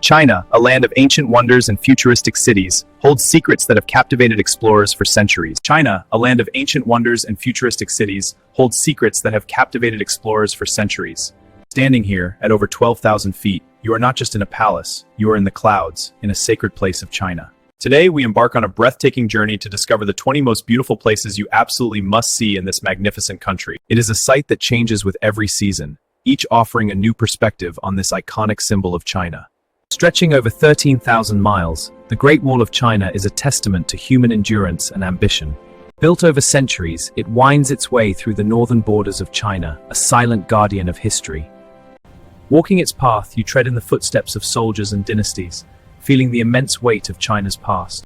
China, a land of ancient wonders and futuristic cities, holds secrets that have captivated explorers for centuries. China, a land of ancient wonders and futuristic cities, holds secrets that have captivated explorers for centuries. Standing here, at over 12,000 feet, you are not just in a palace, you are in the clouds, in a sacred place of China. Today, we embark on a breathtaking journey to discover the 20 most beautiful places you absolutely must see in this magnificent country. It is a sight that changes with every season, each offering a new perspective on this iconic symbol of China. Stretching over 13,000 miles, the Great Wall of China is a testament to human endurance and ambition. Built over centuries, it winds its way through the northern borders of China, a silent guardian of history. Walking its path, you tread in the footsteps of soldiers and dynasties, feeling the immense weight of China's past.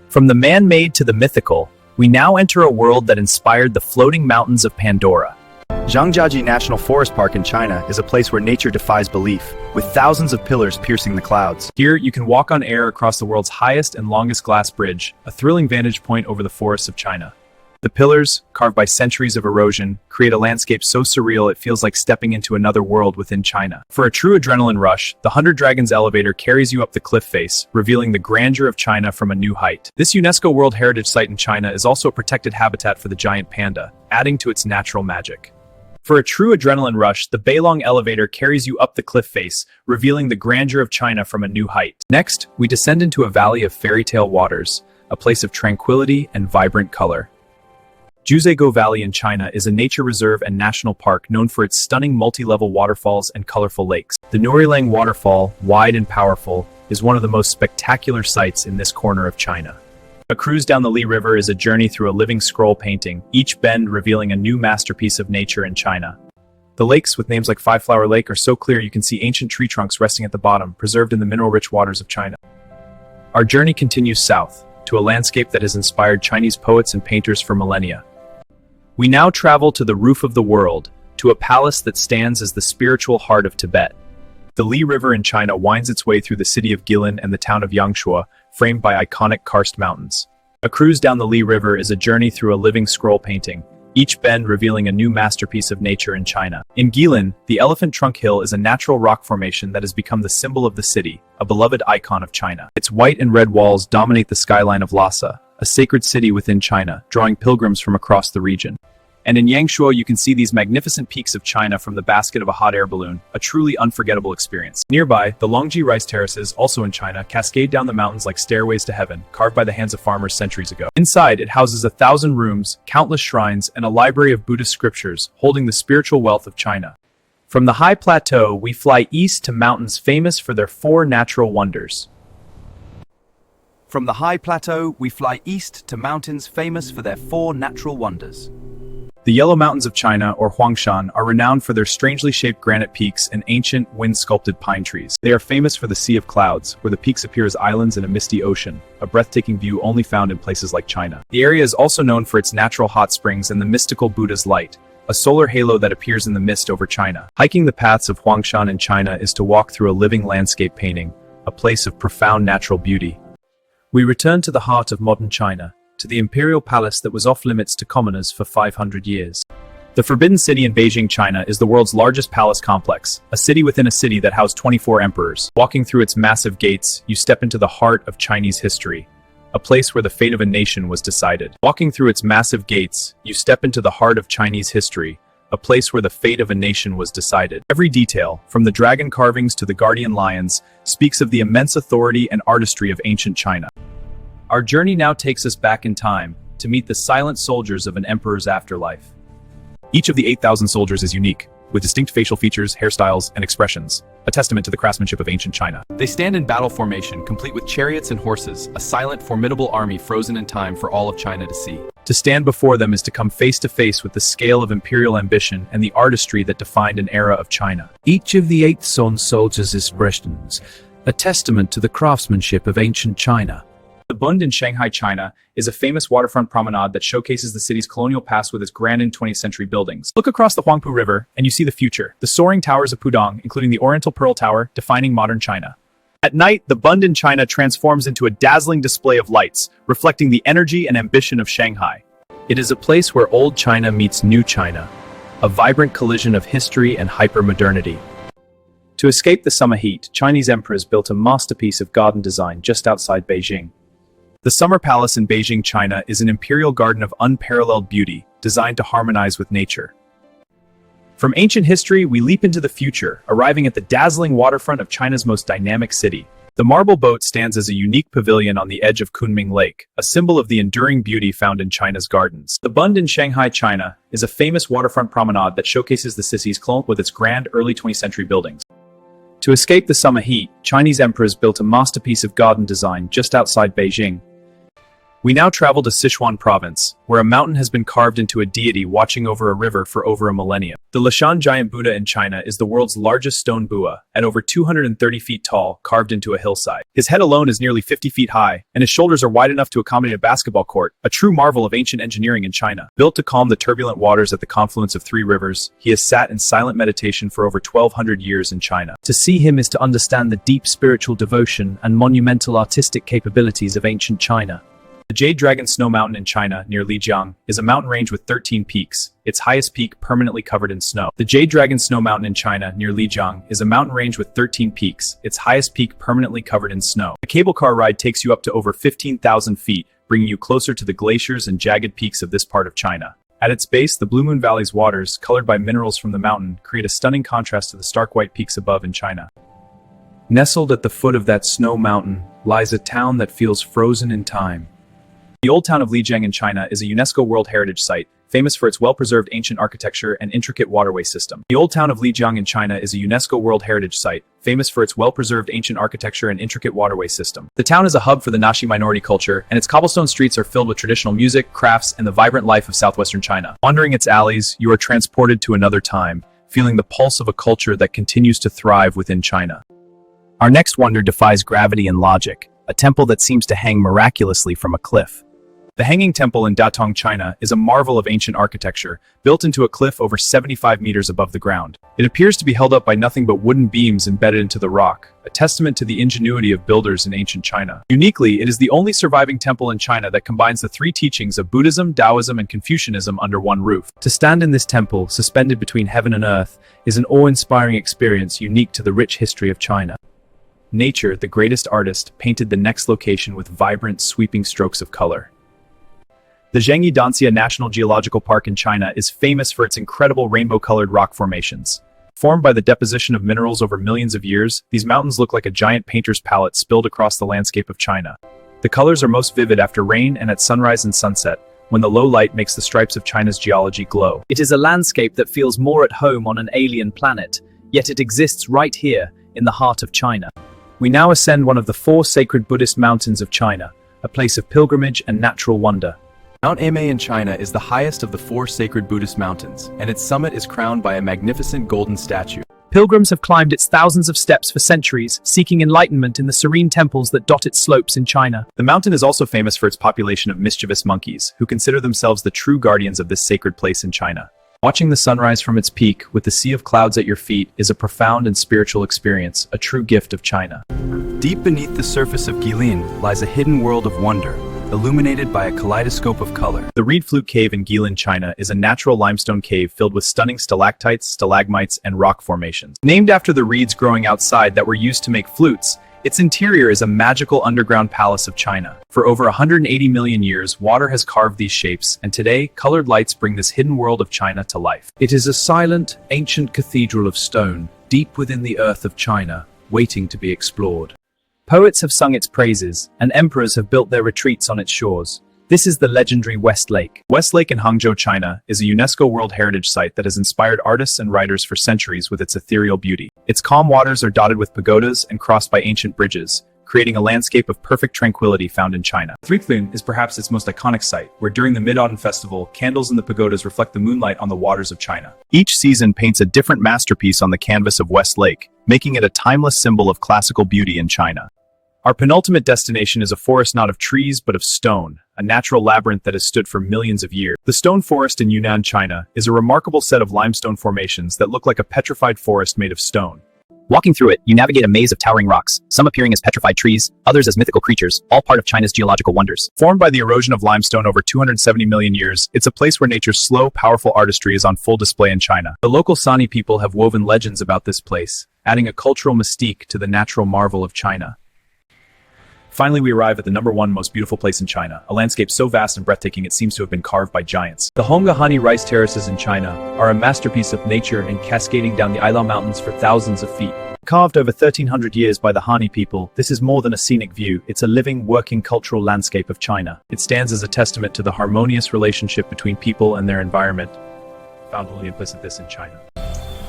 From the man-made to the mythical, we now enter a world that inspired the floating mountains of Pandora. Zhangjiajie National Forest Park in China is a place where nature defies belief, with thousands of pillars piercing the clouds. Here, you can walk on air across the world's highest and longest glass bridge, a thrilling vantage point over the forests of China. The pillars, carved by centuries of erosion, create a landscape so surreal it feels like stepping into another world within China. For a true adrenaline rush, the 100 Dragons elevator carries you up the cliff face, revealing the grandeur of China from a new height. This UNESCO World Heritage Site in China is also a protected habitat for the giant panda, adding to its natural magic. For a true adrenaline rush, the Beilong elevator carries you up the cliff face, revealing the grandeur of China from a new height. Next, we descend into a valley of fairy tale waters, a place of tranquility and vibrant color. Jiuzhaigou Valley in China is a nature reserve and national park known for its stunning multi-level waterfalls and colorful lakes. The Nurilang waterfall, wide and powerful, is one of the most spectacular sights in this corner of China. A cruise down the Li River is a journey through a living scroll painting, each bend revealing a new masterpiece of nature in China. The lakes, with names like Five Flower Lake, are so clear you can see ancient tree trunks resting at the bottom, preserved in the mineral-rich waters of China. Our journey continues south, to a landscape that has inspired Chinese poets and painters for millennia. We now travel to the roof of the world, to a palace that stands as the spiritual heart of Tibet. The Li River in China winds its way through the city of Guilin and the town of Yangshuo, framed by iconic karst mountains. A cruise down the Li River is a journey through a living scroll painting, each bend revealing a new masterpiece of nature in China. In Guilin, the Elephant Trunk Hill is a natural rock formation that has become the symbol of the city, a beloved icon of China. Its white and red walls dominate the skyline of Lhasa, a sacred city within China, drawing pilgrims from across the region. And in Yangshuo, you can see these magnificent peaks of China from the basket of a hot air balloon, a truly unforgettable experience. Nearby, the Longji rice terraces, also in China, cascade down the mountains like stairways to heaven, carved by the hands of farmers centuries ago. Inside, it houses 1,000 rooms, countless shrines, and a library of Buddhist scriptures, holding the spiritual wealth of China. From the high plateau, we fly east to mountains famous for their 4 natural wonders. From the high plateau, we fly east to mountains famous for their 4 natural wonders. The Yellow Mountains of China, or Huangshan, are renowned for their strangely shaped granite peaks and ancient, wind-sculpted pine trees. They are famous for the Sea of Clouds, where the peaks appear as islands in a misty ocean, a breathtaking view only found in places like China. The area is also known for its natural hot springs and the mystical Buddha's light, a solar halo that appears in the mist over China. Hiking the paths of Huangshan in China is to walk through a living landscape painting, a place of profound natural beauty. We return to the heart of modern China, to the imperial palace that was off-limits to commoners for 500 years. The Forbidden City in Beijing, China is the world's largest palace complex, a city within a city that housed 24 emperors. Walking through its massive gates, you step into the heart of Chinese history, a place where the fate of a nation was decided. Walking through its massive gates, you step into the heart of Chinese history, a place where the fate of a nation was decided. Every detail, from the dragon carvings to the guardian lions, speaks of the immense authority and artistry of ancient China. Our journey now takes us back in time, to meet the silent soldiers of an emperor's afterlife. Each of the 8,000 soldiers is unique, with distinct facial features, hairstyles, and expressions, a testament to the craftsmanship of ancient China. They stand in battle formation, complete with chariots and horses, a silent, formidable army frozen in time for all of China to see. To stand before them is to come face to face with the scale of imperial ambition and the artistry that defined an era of China. Each of the 8,000 soldiers is expressions, a testament to the craftsmanship of ancient China. The Bund in Shanghai, China, is a famous waterfront promenade that showcases the city's colonial past with its grand 20th century buildings. Look across the Huangpu River, and you see the future, the soaring towers of Pudong, including the Oriental Pearl Tower, defining modern China. At night, the Bund in China transforms into a dazzling display of lights, reflecting the energy and ambition of Shanghai. It is a place where old China meets new China, a vibrant collision of history and hypermodernity. To escape the summer heat, Chinese emperors built a masterpiece of garden design just outside Beijing. The Summer Palace in Beijing, China, is an imperial garden of unparalleled beauty, designed to harmonize with nature. From ancient history, we leap into the future, arriving at the dazzling waterfront of China's most dynamic city. The marble boat stands as a unique pavilion on the edge of Kunming Lake, a symbol of the enduring beauty found in China's gardens. The Bund in Shanghai, China, is a famous waterfront promenade that showcases the city's clone with its grand early 20th century buildings. To escape the summer heat, Chinese emperors built a masterpiece of garden design just outside Beijing. We now travel to Sichuan province, where a mountain has been carved into a deity watching over a river for over a millennium. The Leshan giant Buddha in China is the world's largest stone Buddha, at over 230 feet tall, carved into a hillside. His head alone is nearly 50 feet high, and his shoulders are wide enough to accommodate a basketball court, a true marvel of ancient engineering in China. Built to calm the turbulent waters at the confluence of three rivers, he has sat in silent meditation for over 1,200 years in China. To see him is to understand the deep spiritual devotion and monumental artistic capabilities of ancient China. The Jade Dragon Snow Mountain in China, near Lijiang, is a mountain range with 13 peaks, its highest peak permanently covered in snow. The Jade Dragon Snow Mountain in China, near Lijiang, is a mountain range with 13 peaks, its highest peak permanently covered in snow. A cable car ride takes you up to over 15,000 feet, bringing you closer to the glaciers and jagged peaks of this part of China. At its base, the Blue Moon Valley's waters, colored by minerals from the mountain, create a stunning contrast to the stark white peaks above in China. Nestled at the foot of that snow mountain lies a town that feels frozen in time. The old town of Lijiang in China is a UNESCO World Heritage Site, famous for its well-preserved ancient architecture and intricate waterway system. The old town of Lijiang in China is a UNESCO World Heritage Site, famous for its well-preserved ancient architecture and intricate waterway system. The town is a hub for the Naxi minority culture, and its cobblestone streets are filled with traditional music, crafts, and the vibrant life of southwestern China. Wandering its alleys, you are transported to another time, feeling the pulse of a culture that continues to thrive within China. Our next wonder defies gravity and logic, a temple that seems to hang miraculously from a cliff. The Hanging Temple in Datong, China, is a marvel of ancient architecture, built into a cliff over 75 meters above the ground. It appears to be held up by nothing but wooden beams embedded into the rock, a testament to the ingenuity of builders in ancient China. Uniquely, it is the only surviving temple in China that combines the three teachings of Buddhism, Taoism, and Confucianism under one roof. To stand in this temple, suspended between heaven and earth, is an awe-inspiring experience unique to the rich history of China. Nature, the greatest artist, painted the next location with vibrant, sweeping strokes of color. The Zhangjiajie National Geological Park in China is famous for its incredible rainbow-colored rock formations. Formed by the deposition of minerals over millions of years, these mountains look like a giant painter's palette spilled across the landscape of China. The colors are most vivid after rain and at sunrise and sunset, when the low light makes the stripes of China's geology glow. It is a landscape that feels more at home on an alien planet, yet it exists right here, in the heart of China. We now ascend one of the four sacred Buddhist mountains of China, a place of pilgrimage and natural wonder. Mount Huangshan in China is the highest of the four sacred Buddhist mountains, and its summit is crowned by a magnificent golden statue. Pilgrims have climbed its thousands of steps for centuries, seeking enlightenment in the serene temples that dot its slopes in China. The mountain is also famous for its population of mischievous monkeys, who consider themselves the true guardians of this sacred place in China. Watching the sunrise from its peak, with the sea of clouds at your feet, is a profound and spiritual experience, a true gift of China. Deep beneath the surface of Guilin lies a hidden world of wonder, illuminated by a kaleidoscope of color. The Reed Flute Cave in Guilin, China, is a natural limestone cave filled with stunning stalactites, stalagmites, and rock formations. Named after the reeds growing outside that were used to make flutes, its interior is a magical underground palace of China. For over 180 million years, water has carved these shapes, and today, colored lights bring this hidden world of China to life. It is a silent, ancient cathedral of stone, deep within the earth of China, waiting to be explored. Poets have sung its praises, and emperors have built their retreats on its shores. This is the legendary West Lake. West Lake in Hangzhou, China, is a UNESCO World Heritage Site that has inspired artists and writers for centuries with its ethereal beauty. Its calm waters are dotted with pagodas and crossed by ancient bridges, creating a landscape of perfect tranquility found in China. Threeklun is perhaps its most iconic site, where during the Mid-Autumn Festival, candles in the pagodas reflect the moonlight on the waters of China. Each season paints a different masterpiece on the canvas of West Lake, making it a timeless symbol of classical beauty in China. Our penultimate destination is a forest not of trees but of stone, a natural labyrinth that has stood for millions of years. The Stone Forest in Yunnan, China, is a remarkable set of limestone formations that look like a petrified forest made of stone. Walking through it, you navigate a maze of towering rocks, some appearing as petrified trees, others as mythical creatures, all part of China's geological wonders. Formed by the erosion of limestone over 270 million years, it's a place where nature's slow, powerful artistry is on full display in China. The local Sani people have woven legends about this place, adding a cultural mystique to the natural marvel of China. Finally, we arrive at the #1 most beautiful place in China, a landscape so vast and breathtaking it seems to have been carved by giants. The Hongahani rice terraces in China are a masterpiece of nature and cascading down the Ailao Mountains for thousands of feet. Carved over 1300 years by the Han people, this is more than a scenic view, it's a living, working cultural landscape of China. It stands as a testament to the harmonious relationship between people and their environment, found only implicit this in China.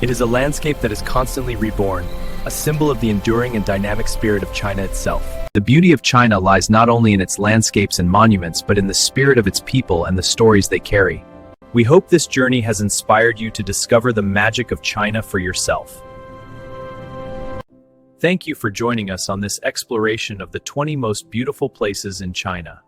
It is a landscape that is constantly reborn, a symbol of the enduring and dynamic spirit of China itself. The beauty of China lies not only in its landscapes and monuments, but in the spirit of its people and the stories they carry. We hope this journey has inspired you to discover the magic of China for yourself. Thank you for joining us on this exploration of the 20 most beautiful places in China.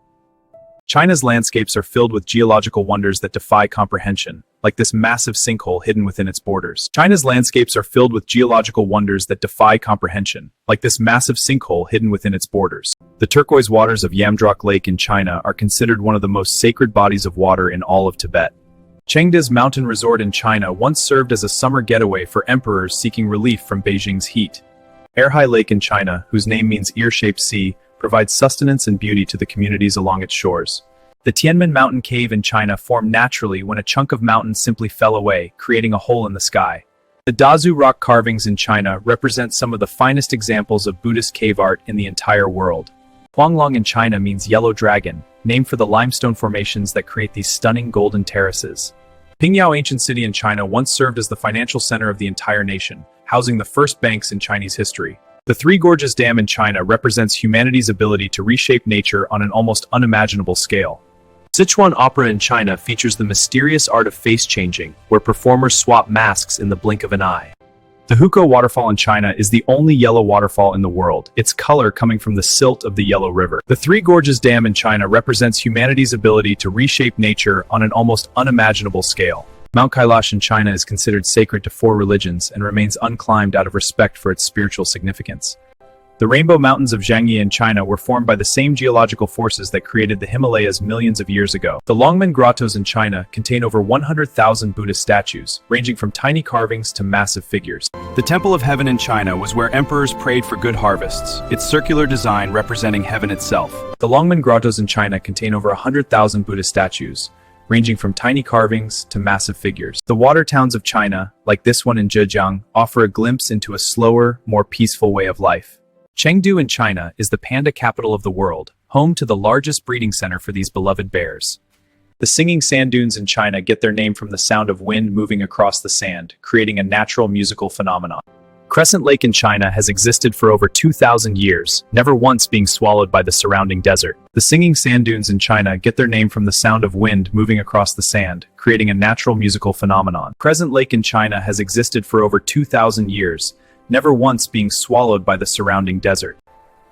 China's landscapes are filled with geological wonders that defy comprehension, like this massive sinkhole hidden within its borders. China's landscapes are filled with geological wonders that defy comprehension, like this massive sinkhole hidden within its borders. The turquoise waters of Yamdrok Lake in China are considered one of the most sacred bodies of water in all of Tibet. Chengde's mountain resort in China once served as a summer getaway for emperors seeking relief from Beijing's heat. Erhai Lake in China, whose name means ear-shaped sea, provides sustenance and beauty to the communities along its shores. The Tianmen Mountain Cave in China formed naturally when a chunk of mountain simply fell away, creating a hole in the sky. The Dazu rock carvings in China represent some of the finest examples of Buddhist cave art in the entire world. Huanglong in China means yellow dragon, named for the limestone formations that create these stunning golden terraces. Pingyao ancient city in China once served as the financial center of the entire nation, housing the first banks in Chinese history. The Three Gorges Dam in China represents humanity's ability to reshape nature on an almost unimaginable scale. Sichuan Opera in China features the mysterious art of face-changing, where performers swap masks in the blink of an eye. The Hukou Waterfall in China is the only yellow waterfall in the world, its color coming from the silt of the Yellow River. The Three Gorges Dam in China represents humanity's ability to reshape nature on an almost unimaginable scale. Mount Kailash in China is considered sacred to 4 religions and remains unclimbed out of respect for its spiritual significance. The Rainbow Mountains of Zhangjiajie in China were formed by the same geological forces that created the Himalayas millions of years ago. The Longmen Grottos in China contain over 100,000 Buddhist statues, ranging from tiny carvings to massive figures. The Temple of Heaven in China was where emperors prayed for good harvests, its circular design representing heaven itself. The Longmen Grottos in China contain over 100,000 Buddhist statues, ranging from tiny carvings to massive figures. The water towns of China, like this one in Zhejiang, offer a glimpse into a slower, more peaceful way of life. Chengdu in China is the panda capital of the world, home to the largest breeding center for these beloved bears. The singing sand dunes in China get their name from the sound of wind moving across the sand, creating a natural musical phenomenon. Crescent Lake in China has existed for over 2,000 years, never once being swallowed by the surrounding desert. The singing sand dunes in China get their name from the sound of wind moving across the sand, creating a natural musical phenomenon. Crescent Lake in China has existed for over 2,000 years, never once being swallowed by the surrounding desert.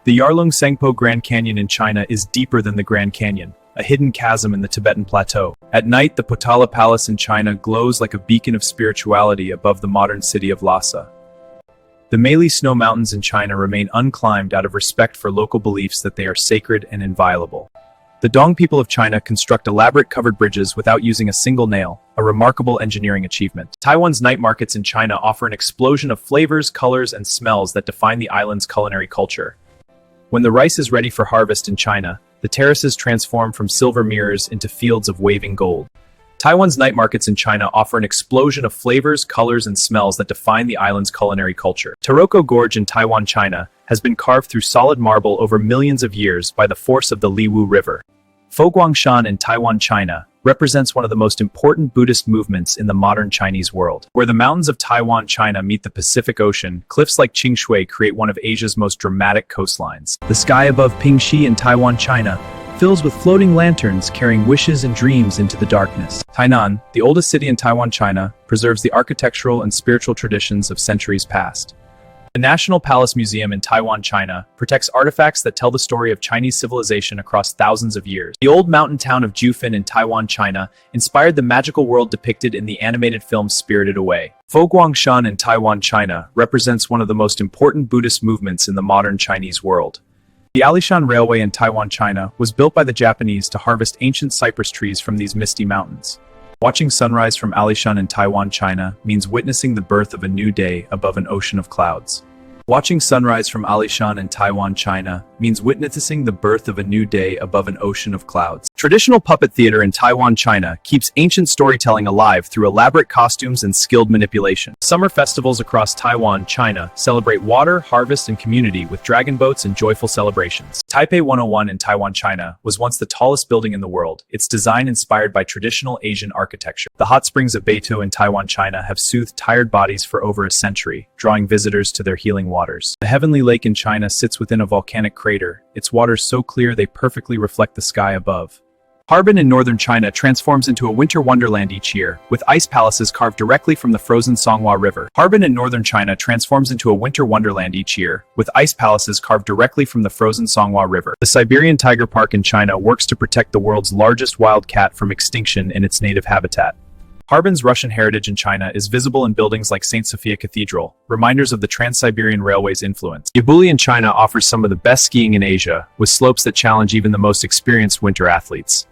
The Yarlung Sengpo Grand Canyon in China is deeper than the Grand Canyon, a hidden chasm in the Tibetan plateau. At night, the Potala Palace in China glows like a beacon of spirituality above the modern city of Lhasa. The Meili Snow Mountains in China remain unclimbed out of respect for local beliefs that they are sacred and inviolable. The Dong people of China construct elaborate covered bridges without using a single nail, a remarkable engineering achievement. Taiwan's night markets in China offer an explosion of flavors, colors, and smells that define the island's culinary culture. When the rice is ready for harvest in China, the terraces transform from silver mirrors into fields of waving gold. Taiwan's night markets in China offer an explosion of flavors, colors, and smells that define the island's culinary culture. Taroko Gorge in Taiwan, China, has been carved through solid marble over millions of years by the force of the Liwu River. Guangshan in Taiwan, China, represents one of the most important Buddhist movements in the modern Chinese world. Where the mountains of Taiwan, China meet the Pacific Ocean, cliffs like Qingshui create one of Asia's most dramatic coastlines. The sky above Pingxi in Taiwan, China, fills with floating lanterns carrying wishes and dreams into the darkness. Tainan, the oldest city in Taiwan, China, preserves the architectural and spiritual traditions of centuries past. The National Palace Museum in Taiwan, China, protects artifacts that tell the story of Chinese civilization across thousands of years. The old mountain town of Jiufan in Taiwan, China, inspired the magical world depicted in the animated film Spirited Away. Huangshan in Taiwan, China, represents one of the most important Buddhist movements in the modern Chinese world. The Alishan Railway in Taiwan, China, was built by the Japanese to harvest ancient cypress trees from these misty mountains. Watching sunrise from Alishan in Taiwan, China, means witnessing the birth of a new day above an ocean of clouds. Watching sunrise from Alishan in Taiwan, China, means witnessing the birth of a new day above an ocean of clouds. Traditional puppet theater in Taiwan, China, keeps ancient storytelling alive through elaborate costumes and skilled manipulation. Summer festivals across Taiwan, China, celebrate water, harvest, and community with dragon boats and joyful celebrations. Taipei 101 in Taiwan, China, was once the tallest building in the world, its design inspired by traditional Asian architecture. The hot springs of Beitou in Taiwan, China, have soothed tired bodies for over a century, drawing visitors to their healing waters. The Heavenly Lake in China sits within a volcanic crater, its waters so clear they perfectly reflect the sky above. Harbin in northern China transforms into a winter wonderland each year, with ice palaces carved directly from the frozen Songhua River. Harbin in northern China transforms into a winter wonderland each year, with ice palaces carved directly from the frozen Songhua River. The Siberian Tiger Park in China works to protect the world's largest wild cat from extinction in its native habitat. Harbin's Russian heritage in China is visible in buildings like St. Sophia Cathedral, reminders of the Trans-Siberian Railway's influence. Jiuzhaigou in China offers some of the best skiing in Asia, with slopes that challenge even the most experienced winter athletes.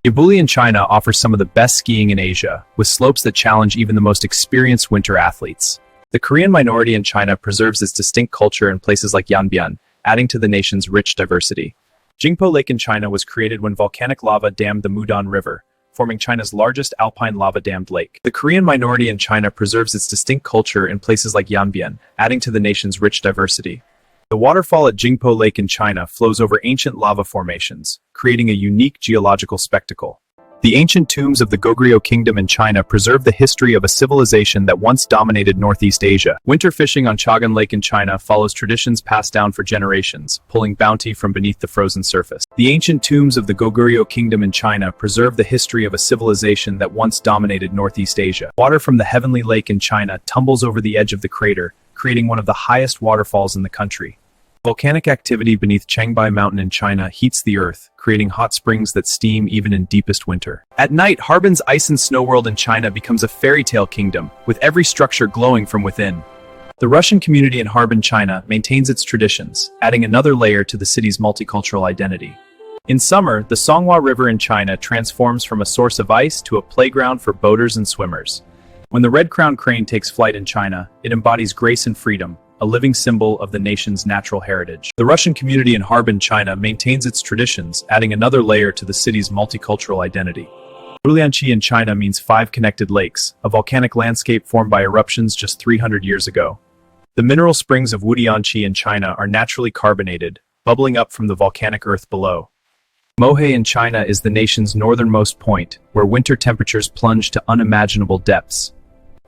Jiuzhaigou in China offers some of the best skiing in Asia, with slopes that challenge even the most experienced winter athletes. The Korean minority in China preserves its distinct culture in places like Yanbian, adding to the nation's rich diversity. Jingpo Lake in China was created when volcanic lava dammed the Mudan River, forming China's largest alpine lava-dammed lake. The Korean minority in China preserves its distinct culture in places like Yanbian, adding to the nation's rich diversity. The waterfall at Jingpo Lake in China flows over ancient lava formations, creating a unique geological spectacle. The ancient tombs of the Goguryeo Kingdom in China preserve the history of a civilization that once dominated Northeast Asia. Winter fishing on Chagan Lake in China follows traditions passed down for generations, pulling bounty from beneath the frozen surface. The ancient tombs of the Goguryeo Kingdom in China preserve the history of a civilization that once dominated Northeast Asia. Water from the Heavenly Lake in China tumbles over the edge of the crater, creating one of the highest waterfalls in the country. Volcanic activity beneath Changbai Mountain in China heats the earth, creating hot springs that steam even in deepest winter. At night, Harbin's ice and snow world in China becomes a fairy tale kingdom, with every structure glowing from within. The Russian community in Harbin, China, maintains its traditions, adding another layer to the city's multicultural identity. In summer, the Songhua River in China transforms from a source of ice to a playground for boaters and swimmers. When the red-crowned crane takes flight in China, it embodies grace and freedom, a living symbol of the nation's natural heritage. The Russian community in Harbin, China maintains its traditions, adding another layer to the city's multicultural identity. Wulianqi in China means 5 connected lakes, a volcanic landscape formed by eruptions just 300 years ago. The mineral springs of Wulianqi in China are naturally carbonated, bubbling up from the volcanic earth below. Mohe in China is the nation's northernmost point, where winter temperatures plunge to unimaginable depths.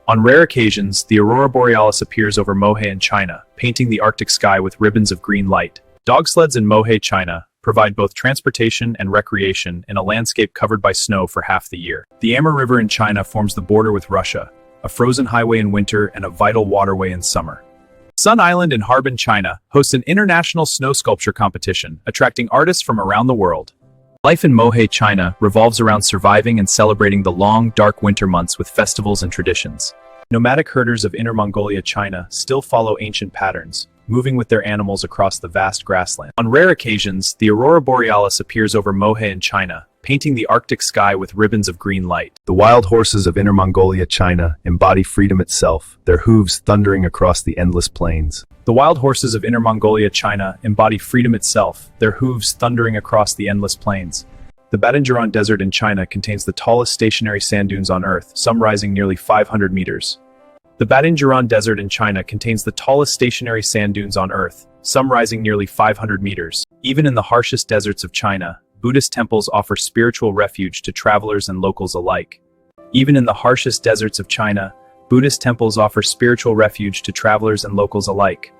On rare occasions, the aurora borealis appears over Mohe in China, painting the Arctic sky with ribbons of green light. Dog sleds in Mohe, China, provide both transportation and recreation in a landscape covered by snow for half the year. The Amur River in China forms the border with Russia, a frozen highway in winter and a vital waterway in summer. Sun Island in Harbin, China, hosts an international snow sculpture competition, attracting artists from around the world. Life in Mohe, China, revolves around surviving and celebrating the long, dark winter months with festivals and traditions. Nomadic herders of Inner Mongolia, China, still follow ancient patterns, moving with their animals across the vast grassland. On rare occasions, the aurora borealis appears over Mohe in China, painting the Arctic sky with ribbons of green light. The wild horses of Inner Mongolia, China, embody freedom itself, their hooves thundering across the endless plains. The wild horses of Inner Mongolia, China, embody freedom itself, their hooves thundering across the endless plains. The Badinjaran Desert in China contains the tallest stationary sand dunes on Earth, some rising nearly 500 meters. The Badinjaran Desert in China contains the tallest stationary sand dunes on Earth, some rising nearly 500 meters. Even in the harshest deserts of China, Buddhist temples offer spiritual refuge to travelers and locals alike. Even in the harshest deserts of China, Buddhist temples offer spiritual refuge to travelers and locals alike.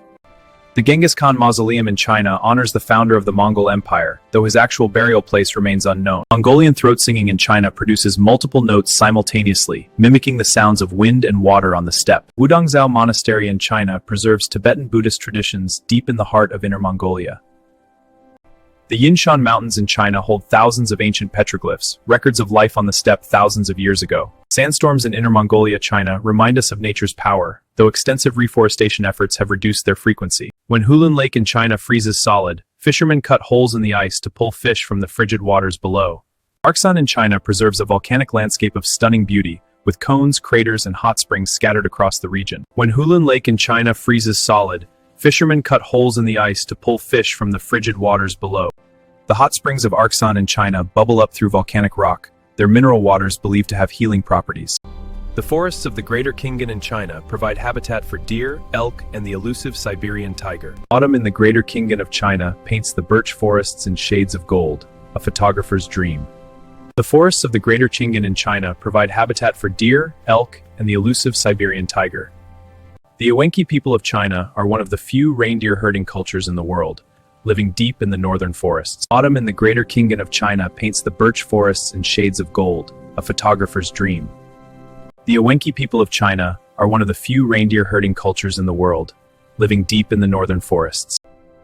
The Genghis Khan Mausoleum in China honors the founder of the Mongol Empire, though his actual burial place remains unknown. Mongolian throat singing in China produces multiple notes simultaneously, mimicking the sounds of wind and water on the steppe. Wudongzhou Monastery in China preserves Tibetan Buddhist traditions deep in the heart of Inner Mongolia. The Yinshan Mountains in China hold thousands of ancient petroglyphs, records of life on the steppe thousands of years ago. Sandstorms in Inner Mongolia, China remind us of nature's power, though extensive reforestation efforts have reduced their frequency. When Hulun Lake in China freezes solid, fishermen cut holes in the ice to pull fish from the frigid waters below. Huangshan in China preserves a volcanic landscape of stunning beauty, with cones, craters, and hot springs scattered across the region. When Hulun Lake in China freezes solid, fishermen cut holes in the ice to pull fish from the frigid waters below. The hot springs of Huangshan in China bubble up through volcanic rock, their mineral waters believed to have healing properties. The forests of the Greater Khingan in China provide habitat for deer, elk, and the elusive Siberian tiger. Autumn in the Greater Khingan of China paints the birch forests in shades of gold, a photographer's dream. The forests of the Greater Khingan in China provide habitat for deer, elk, and the elusive Siberian tiger. The Awenki people of China are one of the few reindeer herding cultures in the world, living deep in the northern forests. Autumn in the Greater Khingan of China paints the birch forests in shades of gold, a photographer's dream. The Awenki people of China are one of the few reindeer herding cultures in the world, living deep in the northern forests.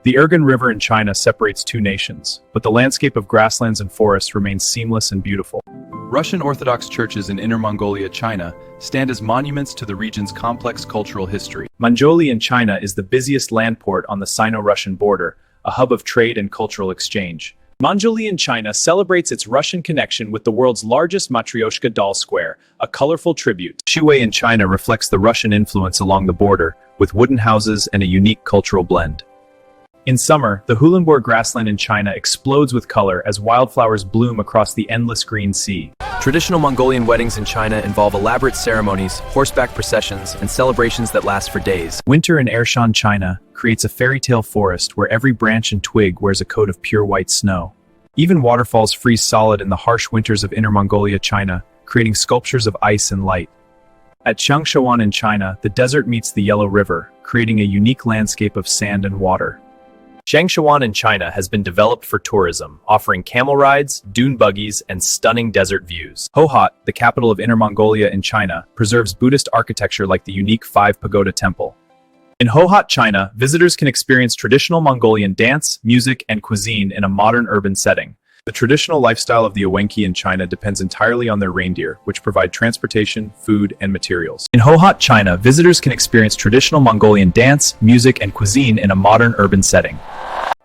The Irgun River in China separates two nations, but the landscape of grasslands and forests remains seamless and beautiful. Russian Orthodox churches in Inner Mongolia, China, stand as monuments to the region's complex cultural history. Manzhouli in China is the busiest land port on the Sino-Russian border, a hub of trade and cultural exchange. Manzhouli in China celebrates its Russian connection with the world's largest Matryoshka doll square, a colorful tribute. Shuwei in China reflects the Russian influence along the border, with wooden houses and a unique cultural blend. In summer, the Hulanbor grassland in China explodes with color as wildflowers bloom across the endless green sea. Traditional Mongolian weddings in China involve elaborate ceremonies, horseback processions, and celebrations that last for days. Winter in Ershan, China, creates a fairy tale forest where every branch and twig wears a coat of pure white snow. Even waterfalls freeze solid in the harsh winters of Inner Mongolia, China, creating sculptures of ice and light. At Changshawan in China, the desert meets the Yellow River, creating a unique landscape of sand and water. Changshawan in China has been developed for tourism, offering camel rides, dune buggies, and stunning desert views. Hohhot, the capital of Inner Mongolia in China, preserves Buddhist architecture like the unique five-pagoda temple. In Hohhot, China, visitors can experience traditional Mongolian dance, music, and cuisine in a modern urban setting. The traditional lifestyle of the Awenki in China depends entirely on their reindeer, which provide transportation, food, and materials. In Hohhot, China, visitors can experience traditional Mongolian dance, music, and cuisine in a modern urban setting.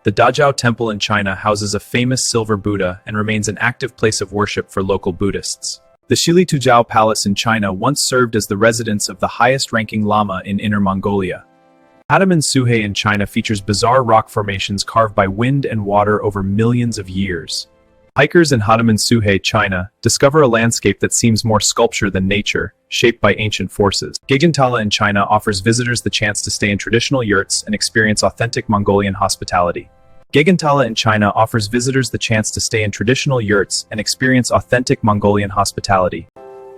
The Dajiao Temple in China houses a famous silver Buddha and remains an active place of worship for local Buddhists. The Shili Tujiao Palace in China once served as the residence of the highest-ranking Lama in Inner Mongolia. Hadamen Suhe in China features bizarre rock formations carved by wind and water over millions of years. Hikers in Hadamen Suhe, China, discover a landscape that seems more sculpture than nature, shaped by ancient forces. Gigantala in China offers visitors the chance to stay in traditional yurts and experience authentic Mongolian hospitality. Gigantala in China offers visitors the chance to stay in traditional yurts and experience authentic Mongolian hospitality.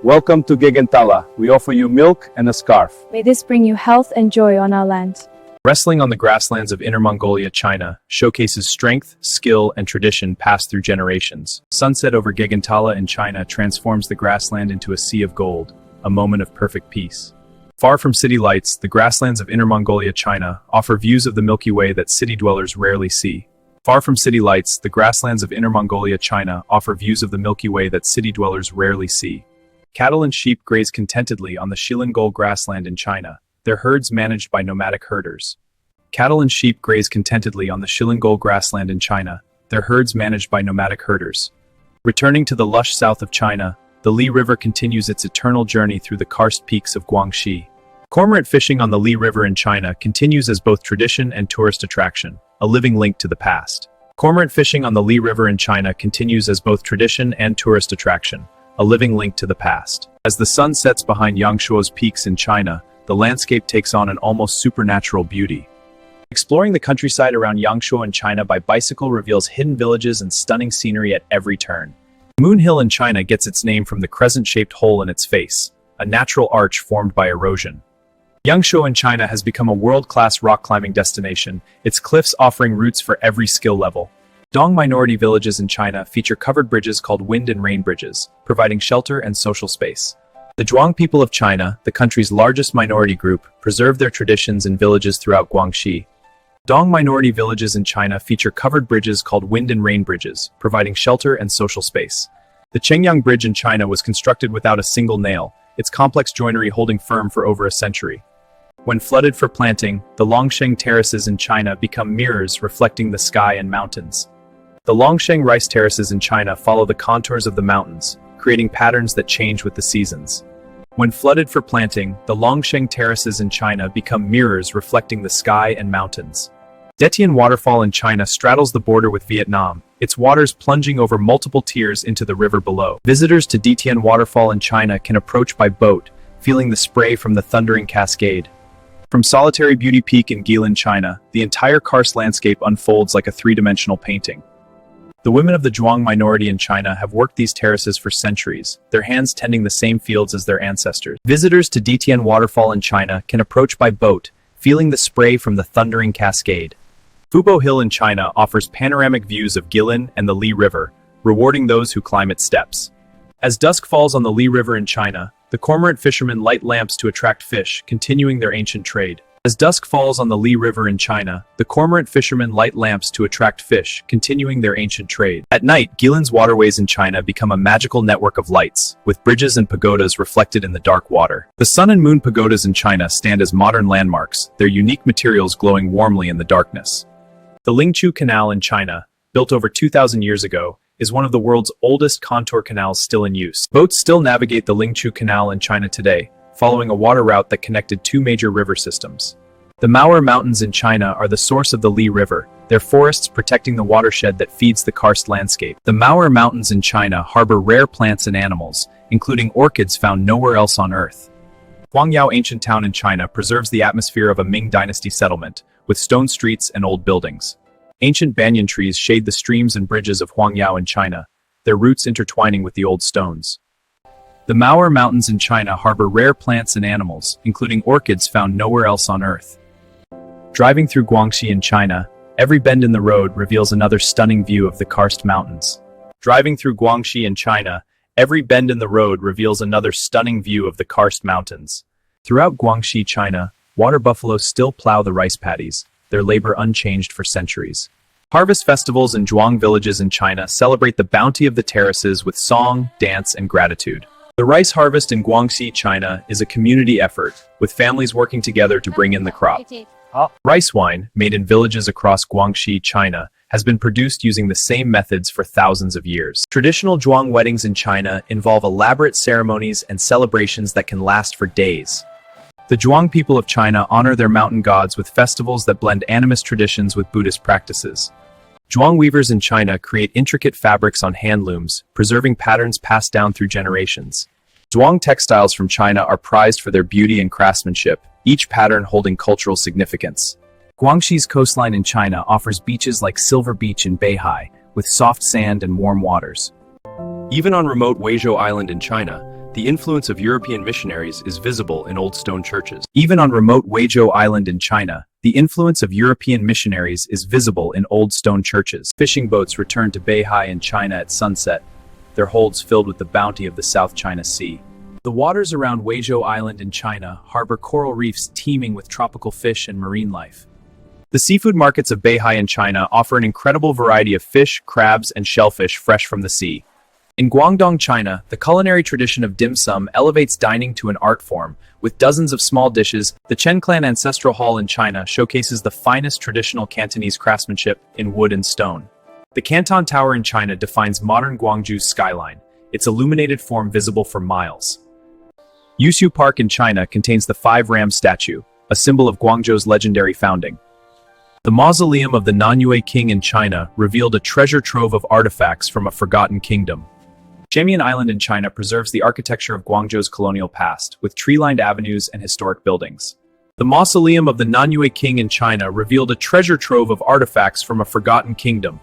Welcome to Gigantala. We offer you milk and a scarf. May this bring you health and joy on our land. Wrestling on the grasslands of Inner Mongolia, China, showcases strength, skill, and tradition passed through generations. Sunset over Gigantala in China transforms the grassland into a sea of gold, a moment of perfect peace. Far from city lights, the grasslands of Inner Mongolia, China, offer views of the Milky Way that city dwellers rarely see. Far from city lights, the grasslands of Inner Mongolia, China, offer views of the Milky Way that city dwellers rarely see. Cattle and sheep graze contentedly on the Shilingol grassland in China, their herds managed by nomadic herders. Cattle and sheep graze contentedly on the Shilingol grassland in China, their herds managed by nomadic herders. Returning to the lush south of China, the Li River continues its eternal journey through the karst peaks of Guangxi. Cormorant fishing on the Li River in China continues as both tradition and tourist attraction, a living link to the past. Cormorant fishing on the Li River in China continues as both tradition and tourist attraction, a living link to the past. As the sun sets behind Yangshuo's peaks in China, the landscape takes on an almost supernatural beauty. Exploring the countryside around Yangshuo in China by bicycle reveals hidden villages and stunning scenery at every turn. Moon Hill in China gets its name from the crescent-shaped hole in its face, a natural arch formed by erosion. Yangshuo in China has become a world-class rock climbing destination, its cliffs offering routes for every skill level. Dong minority villages in China feature covered bridges called wind and rain bridges, providing shelter and social space. The Zhuang people of China, the country's largest minority group, preserve their traditions in villages throughout Guangxi. Dong minority villages in China feature covered bridges called wind and rain bridges, providing shelter and social space. The Chengyang Bridge in China was constructed without a single nail, its complex joinery holding firm for over a century. When flooded for planting, the Longsheng terraces in China become mirrors reflecting the sky and mountains. The Longsheng rice terraces in China follow the contours of the mountains, creating patterns that change with the seasons. When flooded for planting, the Longsheng terraces in China become mirrors reflecting the sky and mountains. Detian Waterfall in China straddles the border with Vietnam, its waters plunging over multiple tiers into the river below. Visitors to Detian Waterfall in China can approach by boat, feeling the spray from the thundering cascade. From solitary Beauty Peak in Guilin, China, the entire karst landscape unfolds like a three-dimensional painting. The women of the Zhuang minority in China have worked these terraces for centuries, their hands tending the same fields as their ancestors. Visitors to Detian Waterfall in China can approach by boat, feeling the spray from the thundering cascade. Fubo Hill in China offers panoramic views of Guilin and the Li River, rewarding those who climb its steps. As dusk falls on the Li River in China, the cormorant fishermen light lamps to attract fish, continuing their ancient trade. As dusk falls on the Li River in China, the cormorant fishermen light lamps to attract fish, continuing their ancient trade. At night, Guilin's waterways in China become a magical network of lights, with bridges and pagodas reflected in the dark water. The sun and moon pagodas in China stand as modern landmarks, their unique materials glowing warmly in the darkness. The Lingqiu Canal in China, built over 2,000 years ago, is one of the world's oldest contour canals still in use. Boats still navigate the Lingqiu Canal in China today, following a water route that connected two major river systems. The Mauer Mountains in China are the source of the Li River, their forests protecting the watershed that feeds the karst landscape. The Mauer Mountains in China harbor rare plants and animals, including orchids found nowhere else on Earth. Huangyao Ancient Town in China preserves the atmosphere of a Ming Dynasty settlement, with stone streets and old buildings. Ancient banyan trees shade the streams and bridges of Huangyao in China, their roots intertwining with the old stones. The Mauer Mountains in China harbor rare plants and animals, including orchids found nowhere else on Earth. Driving through Guangxi in China, every bend in the road reveals another stunning view of the karst mountains. Driving through Guangxi in China, every bend in the road reveals another stunning view of the karst mountains. Throughout Guangxi, China, water buffalo still plow the rice paddies, their labor unchanged for centuries. Harvest festivals in Zhuang villages in China celebrate the bounty of the terraces with song, dance, and gratitude. The rice harvest in Guangxi, China, is a community effort, with families working together to bring in the crop. Rice wine, made in villages across Guangxi, China, has been produced using the same methods for thousands of years. Traditional Zhuang weddings in China involve elaborate ceremonies and celebrations that can last for days. The Zhuang people of China honor their mountain gods with festivals that blend animist traditions with Buddhist practices. Zhuang weavers in China create intricate fabrics on hand looms, preserving patterns passed down through generations. Zhuang textiles from China are prized for their beauty and craftsmanship, each pattern holding cultural significance. Guangxi's coastline in China offers beaches like Silver Beach in Beihai, with soft sand and warm waters. Even on remote Weizhou Island in China, the influence of European missionaries is visible in old stone churches. Even on remote Weizhou Island in China, the influence of European missionaries is visible in old stone churches. Fishing boats return to Beihai in China at sunset, their holds filled with the bounty of the South China Sea. The waters around Weizhou Island in China harbor coral reefs teeming with tropical fish and marine life. The seafood markets of Beihai in China offer an incredible variety of fish, crabs, and shellfish fresh from the sea. In Guangdong, China, the culinary tradition of dim sum elevates dining to an art form, with dozens of small dishes. The Chen Clan Ancestral Hall in China showcases the finest traditional Cantonese craftsmanship in wood and stone. The Canton Tower in China defines modern Guangzhou's skyline, its illuminated form visible for miles. Yushu Park in China contains the Five Rams statue, a symbol of Guangzhou's legendary founding. The mausoleum of the Nanyue king in China revealed a treasure trove of artifacts from a forgotten kingdom. Shamian Island in China preserves the architecture of Guangzhou's colonial past, with tree-lined avenues and historic buildings. The mausoleum of the Nanyue king in China revealed a treasure trove of artifacts from a forgotten kingdom.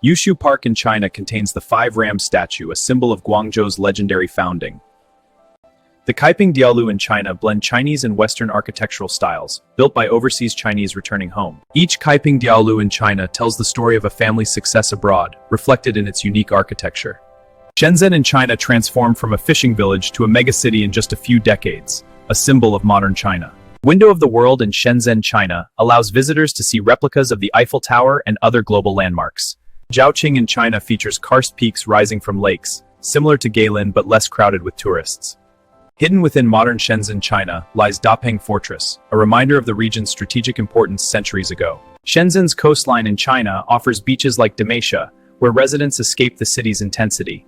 Yushu Park in China contains the Five Rams statue, a symbol of Guangzhou's legendary founding. The Kaiping Diaolu in China blend Chinese and Western architectural styles, built by overseas Chinese returning home. Each Kaiping Diaolu in China tells the story of a family's success abroad, reflected in its unique architecture. Shenzhen in China transformed from a fishing village to a megacity in just a few decades, a symbol of modern China. Window of the World in Shenzhen, China, allows visitors to see replicas of the Eiffel Tower and other global landmarks. Zhaoqing in China features karst peaks rising from lakes, similar to Guilin but less crowded with tourists. Hidden within modern Shenzhen, China, lies Dapeng Fortress, a reminder of the region's strategic importance centuries ago. Shenzhen's coastline in China offers beaches like Dalmatia, where residents escape the city's intensity.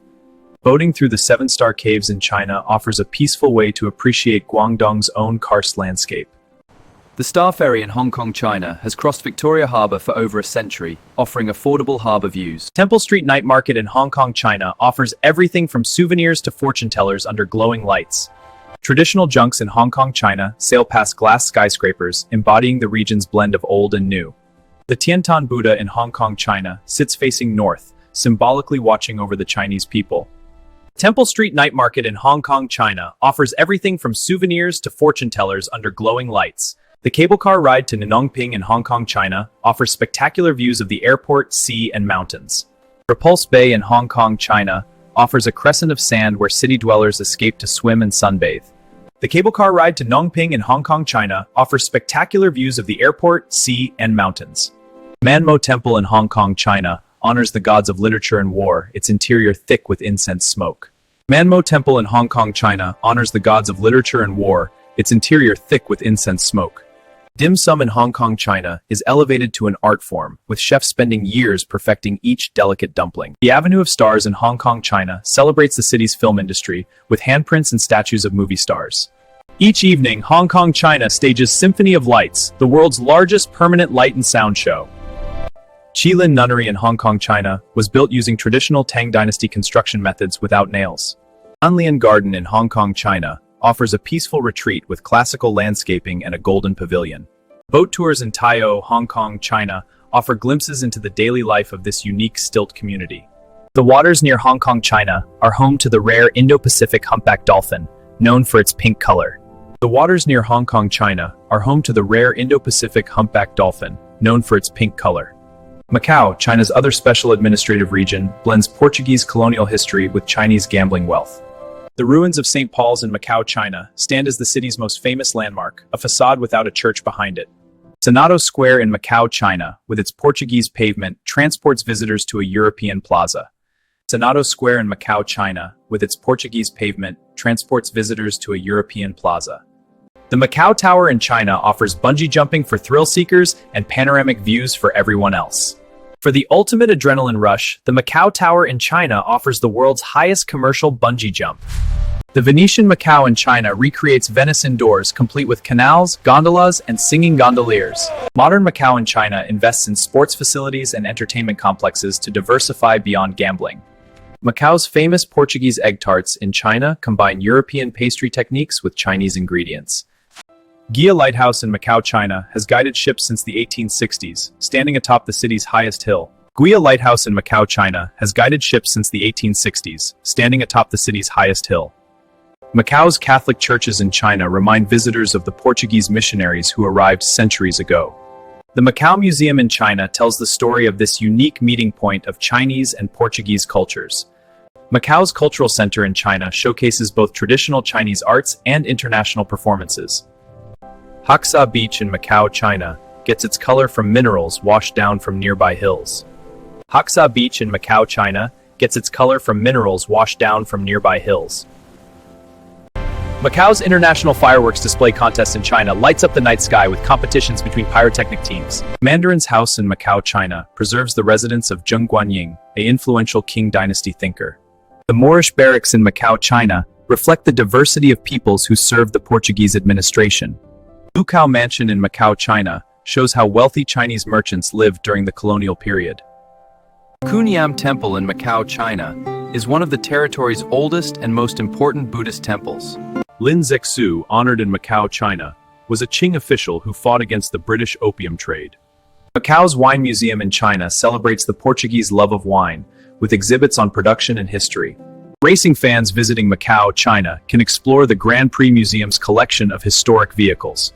Boating through the seven-star caves in China offers a peaceful way to appreciate Guangdong's own karst landscape. The Star Ferry in Hong Kong, China, has crossed Victoria Harbour for over a century, offering affordable harbour views. Temple Street Night Market in Hong Kong, China, offers everything from souvenirs to fortune tellers under glowing lights. Traditional junks in Hong Kong, China, sail past glass skyscrapers, embodying the region's blend of old and new. The Tiantan Buddha in Hong Kong, China, sits facing north, symbolically watching over the Chinese people. Temple Street Night Market in Hong Kong, China, offers everything from souvenirs to fortune tellers under glowing lights. The cable car ride to Nongping in Hong Kong, China, offers spectacular views of the airport, sea, and mountains. Repulse Bay in Hong Kong, China, offers a crescent of sand where city dwellers escape to swim and sunbathe. The cable car ride to Nongping in Hong Kong, China, offers spectacular views of the airport, sea, and mountains. Manmo Temple in Hong Kong, China, honors the gods of literature and war, its interior thick with incense smoke. Manmo Temple in Hong Kong, China, honors the gods of literature and war, its interior thick with incense smoke. Dim sum in Hong Kong, China, is elevated to an art form, with chefs spending years perfecting each delicate dumpling. The Avenue of Stars in Hong Kong, China, celebrates the city's film industry, with handprints and statues of movie stars. Each evening, Hong Kong, China stages Symphony of Lights, the world's largest permanent light and sound show. Qilin Nunnery in Hong Kong, China, was built using traditional Tang Dynasty construction methods without nails. Anlian Garden in Hong Kong, China, offers a peaceful retreat with classical landscaping and a golden pavilion. Boat tours in Tai-O, Hong Kong, China, offer glimpses into the daily life of this unique stilt community. The waters near Hong Kong, China, are home to the rare Indo-Pacific humpback dolphin, known for its pink color. The waters near Hong Kong, China, are home to the rare Indo-Pacific humpback dolphin, known for its pink color. Macau, China's other special administrative region, blends Portuguese colonial history with Chinese gambling wealth. The ruins of St. Paul's in Macau, China, stand as the city's most famous landmark, a facade without a church behind it. Senado Square in Macau, China, with its Portuguese pavement, transports visitors to a European plaza. Senado Square in Macau, China, with its Portuguese pavement, transports visitors to a European plaza. The Macau Tower in China offers bungee jumping for thrill seekers and panoramic views for everyone else. For the ultimate adrenaline rush, the Macau Tower in China offers the world's highest commercial bungee jump. The Venetian Macau in China recreates Venice indoors, complete with canals, gondolas, and singing gondoliers. Modern Macau in China invests in sports facilities and entertainment complexes to diversify beyond gambling. Macau's famous Portuguese egg tarts in China combine European pastry techniques with Chinese ingredients. Gia Lighthouse in Macau, China, has guided ships since the 1860s, standing atop the city's highest hill. Gia Lighthouse in Macau, China, has guided ships since the 1860s, standing atop the city's highest hill. Macau's Catholic churches in China remind visitors of the Portuguese missionaries who arrived centuries ago. The Macau Museum in China tells the story of this unique meeting point of Chinese and Portuguese cultures. Macau's Cultural Center in China showcases both traditional Chinese arts and international performances. Haksa Beach in Macau, China, gets its color from minerals washed down from nearby hills. Haksa Beach in Macau, China, gets its color from minerals washed down from nearby hills. Macau's International Fireworks Display Contest in China lights up the night sky with competitions between pyrotechnic teams. Mandarin's House in Macau, China, preserves the residence of Zheng Guanyin, an influential Qing dynasty thinker. The Moorish barracks in Macau, China, reflect the diversity of peoples who served the Portuguese administration. Lucao Mansion in Macau, China, shows how wealthy Chinese merchants lived during the colonial period. Kunyam Temple in Macau, China, is one of the territory's oldest and most important Buddhist temples. Lin Zexu, honored in Macau, China, was a Qing official who fought against the British opium trade. Macau's Wine Museum in China celebrates the Portuguese love of wine, with exhibits on production and history. Racing fans visiting Macau, China, can explore the Grand Prix Museum's collection of historic vehicles.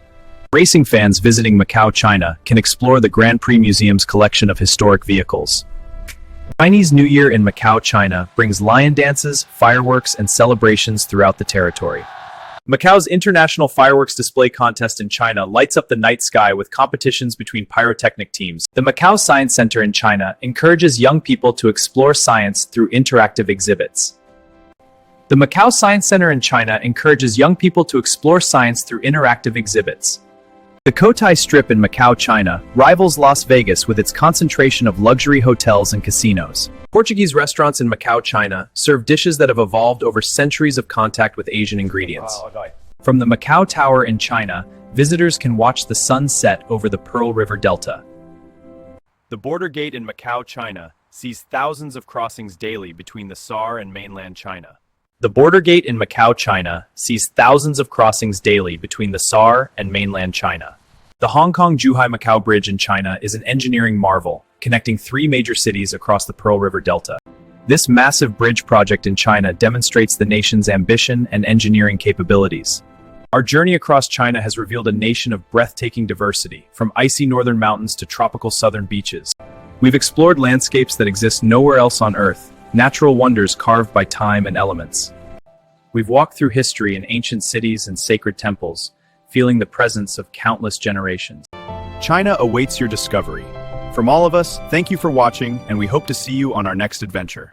Racing fans visiting Macau, China, can explore the Grand Prix Museum's collection of historic vehicles. Chinese New Year in Macau, China, brings lion dances, fireworks, and celebrations throughout the territory. Macau's International Fireworks Display Contest in China lights up the night sky with competitions between pyrotechnic teams. The Macau Science Center in China encourages young people to explore science through interactive exhibits. The Macau Science Center in China encourages young people to explore science through interactive exhibits. The Cotai Strip in Macau, China, rivals Las Vegas with its concentration of luxury hotels and casinos. Portuguese restaurants in Macau, China, serve dishes that have evolved over centuries of contact with Asian ingredients. From the Macau Tower in China, visitors can watch the sun set over the Pearl River Delta. The border gate in Macau, China, sees thousands of crossings daily between the SAR and mainland China. The border gate in Macau, China, sees thousands of crossings daily between the SAR and mainland China. The Hong Kong-Zhuhai-Macau Bridge in China is an engineering marvel, connecting three major cities across the Pearl River Delta. This massive bridge project in China demonstrates the nation's ambition and engineering capabilities. Our journey across China has revealed a nation of breathtaking diversity, from icy northern mountains to tropical southern beaches. We've explored landscapes that exist nowhere else on Earth, natural wonders carved by time and elements. We've walked through history in ancient cities and sacred temples, feeling the presence of countless generations. China awaits your discovery. From all of us, thank you for watching, and we hope to see you on our next adventure.